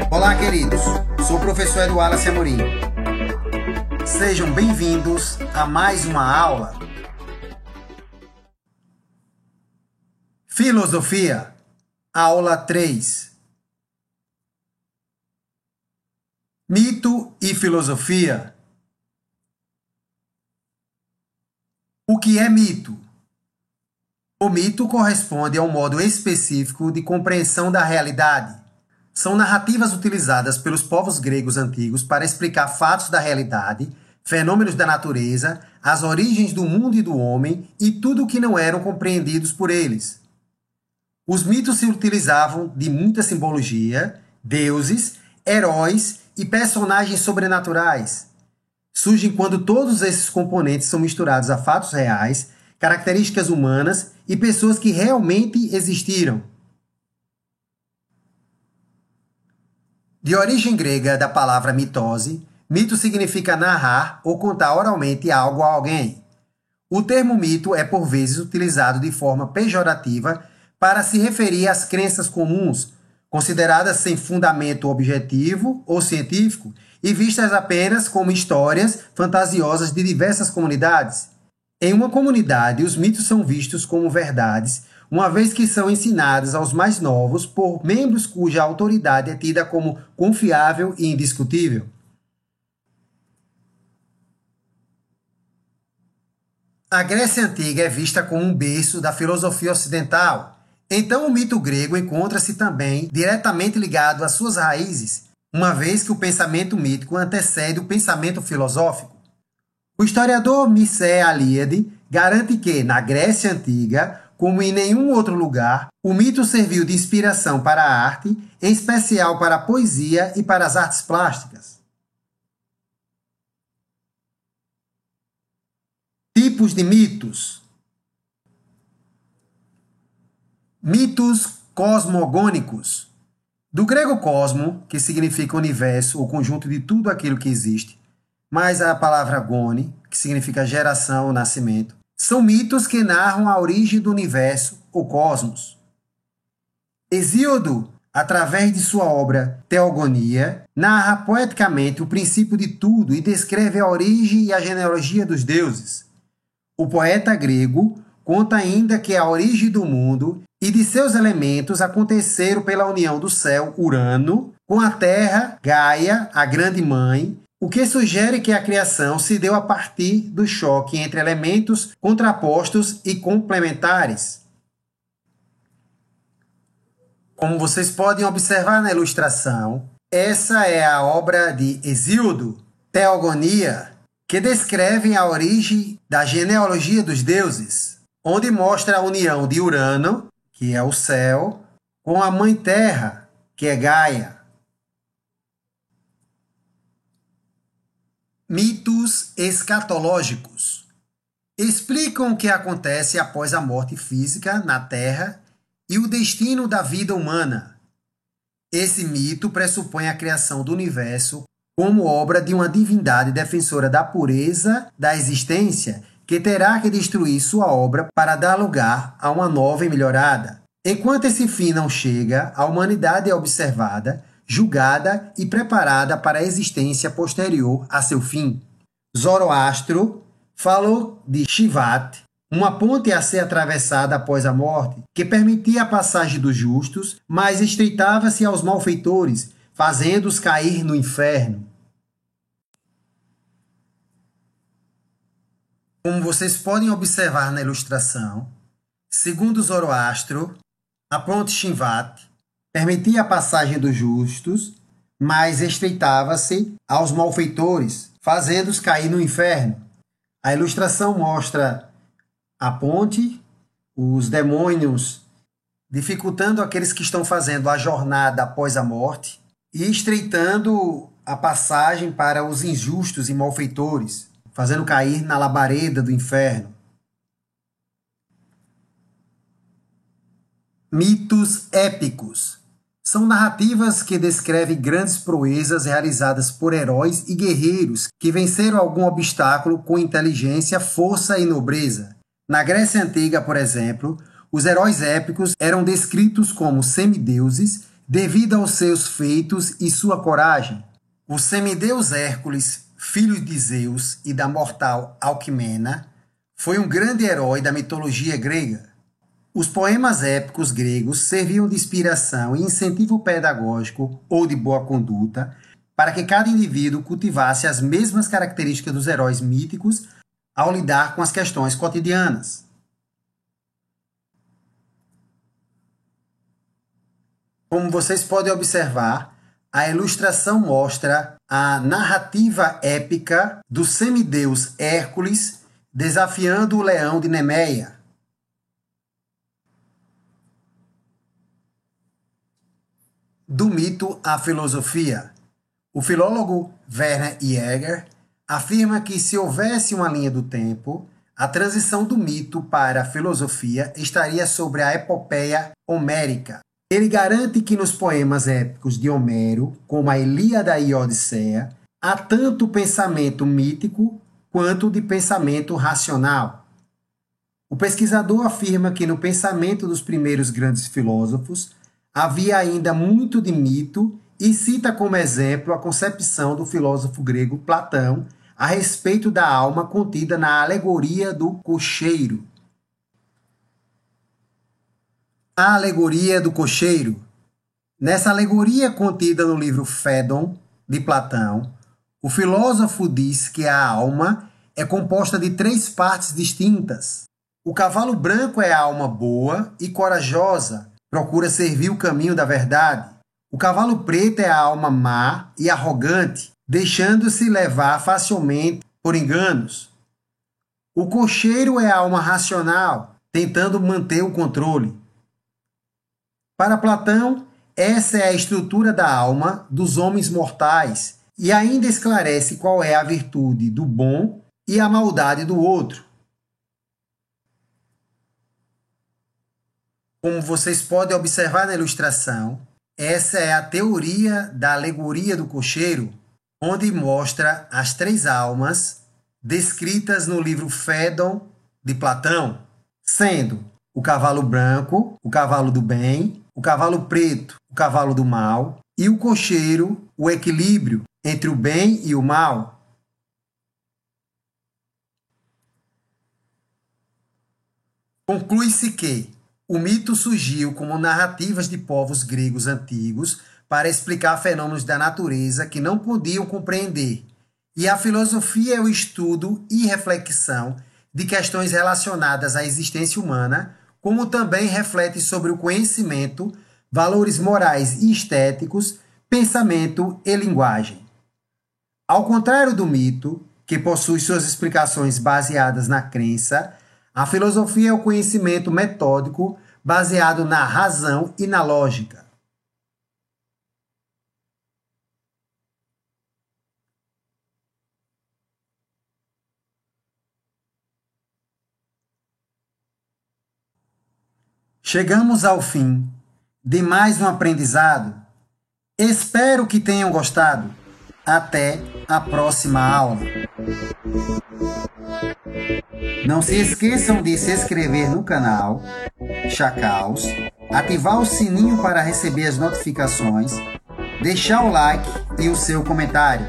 Olá, queridos. Sou o professor Eduardo Wallace Amorim. Sejam bem-vindos a mais uma aula. Filosofia, aula 3. Mito e filosofia. O que é mito? O mito corresponde a um modo específico de compreensão da realidade. São narrativas utilizadas pelos povos gregos antigos para explicar fatos da realidade, fenômenos da natureza, as origens do mundo e do homem e tudo o que não eram compreendidos por eles. Os mitos se utilizavam de muita simbologia, deuses, heróis e personagens sobrenaturais. Surgem quando todos esses componentes são misturados a fatos reais, características humanas e pessoas que realmente existiram. De origem grega da palavra mitose, mito significa narrar ou contar oralmente algo a alguém. O termo mito é por vezes utilizado de forma pejorativa para se referir às crenças comuns, consideradas sem fundamento objetivo ou científico e vistas apenas como histórias fantasiosas de diversas comunidades. Em uma comunidade, os mitos são vistos como verdades, uma vez que são ensinados aos mais novos por membros cuja autoridade é tida como confiável e indiscutível. A Grécia Antiga é vista como um berço da filosofia ocidental. Então, o mito grego encontra-se também diretamente ligado às suas raízes, uma vez que o pensamento mítico antecede o pensamento filosófico. O historiador Mircea Eliade garante que, na Grécia Antiga, como em nenhum outro lugar, o mito serviu de inspiração para a arte, em especial para a poesia e para as artes plásticas. Tipos de mitos. Mitos cosmogônicos. Do grego cosmo, que significa universo ou conjunto de tudo aquilo que existe, mais a palavra gone, que significa geração ou nascimento, são mitos que narram a origem do universo, o cosmos. Hesíodo, através de sua obra Teogonia, narra poeticamente o princípio de tudo e descreve a origem e a genealogia dos deuses. O poeta grego conta ainda que a origem do mundo e de seus elementos aconteceram pela união do céu, Urano, com a terra, Gaia, a grande mãe, o que sugere que a criação se deu a partir do choque entre elementos contrapostos e complementares. Como vocês podem observar na ilustração, essa é a obra de Hesíodo, Teogonia, que descreve a origem da genealogia dos deuses, onde mostra a união de Urano, que é o céu, com a mãe terra, que é Gaia. Mitos escatológicos. Explicam o que acontece após a morte física na Terra e o destino da vida humana. Esse mito pressupõe a criação do universo como obra de uma divindade defensora da pureza da existência, que terá que destruir sua obra para dar lugar a uma nova e melhorada. Enquanto esse fim não chega, a humanidade é observada, julgada e preparada para a existência posterior a seu fim. Zoroastro falou de Shivat, uma ponte a ser atravessada após a morte, que permitia a passagem dos justos, mas estreitava-se aos malfeitores, fazendo-os cair no inferno. Como vocês podem observar na ilustração, segundo Zoroastro, a ponte Shivat permitia a passagem dos justos, mas estreitava-se aos malfeitores, fazendo-os cair no inferno. A ilustração mostra a ponte, os demônios dificultando aqueles que estão fazendo a jornada após a morte e estreitando a passagem para os injustos e malfeitores, fazendo cair na labareda do inferno. Mitos épicos. São narrativas que descrevem grandes proezas realizadas por heróis e guerreiros que venceram algum obstáculo com inteligência, força e nobreza. Na Grécia Antiga, por exemplo, os heróis épicos eram descritos como semideuses devido aos seus feitos e sua coragem. O semideus Hércules, filho de Zeus e da mortal Alquimena, foi um grande herói da mitologia grega. Os poemas épicos gregos serviam de inspiração e incentivo pedagógico ou de boa conduta para que cada indivíduo cultivasse as mesmas características dos heróis míticos ao lidar com as questões cotidianas. Como vocês podem observar, a ilustração mostra a narrativa épica do semideus Hércules desafiando o leão de Nemeia. Do mito à filosofia. O filólogo Werner Jäger afirma que se houvesse uma linha do tempo, a transição do mito para a filosofia estaria sobre a epopeia homérica. Ele garante que nos poemas épicos de Homero, como a Ilíada e a Odisseia, há tanto pensamento mítico quanto de pensamento racional. O pesquisador afirma que no pensamento dos primeiros grandes filósofos havia ainda muito de mito e cita como exemplo a concepção do filósofo grego Platão a respeito da alma contida na alegoria do cocheiro. A alegoria do cocheiro. Nessa alegoria contida no livro Fédon, de Platão, o filósofo diz que a alma é composta de 3 partes distintas. O cavalo branco é a alma boa e corajosa, procura servir o caminho da verdade. O cavalo preto é a alma má e arrogante, deixando-se levar facilmente por enganos. O cocheiro é a alma racional, tentando manter o controle. Para Platão, essa é a estrutura da alma dos homens mortais e ainda esclarece qual é a virtude do bom e a maldade do outro. Como vocês podem observar na ilustração, essa é a teoria da alegoria do cocheiro, onde mostra as 3 almas descritas no livro Fédon de Platão, sendo o cavalo branco, o cavalo do bem, o cavalo preto, o cavalo do mal, e o cocheiro, o equilíbrio entre o bem e o mal. Conclui-se que o mito surgiu como narrativas de povos gregos antigos para explicar fenômenos da natureza que não podiam compreender, e a filosofia é o estudo e reflexão de questões relacionadas à existência humana, como também reflete sobre o conhecimento, valores morais e estéticos, pensamento e linguagem. Ao contrário do mito, que possui suas explicações baseadas na crença, a filosofia é o conhecimento metódico baseado na razão e na lógica. Chegamos ao fim de mais um aprendizado. Espero que tenham gostado. Até a próxima aula. Não se esqueçam de se inscrever no canal Chacaus, ativar o sininho para receber as notificações, deixar o like e o seu comentário.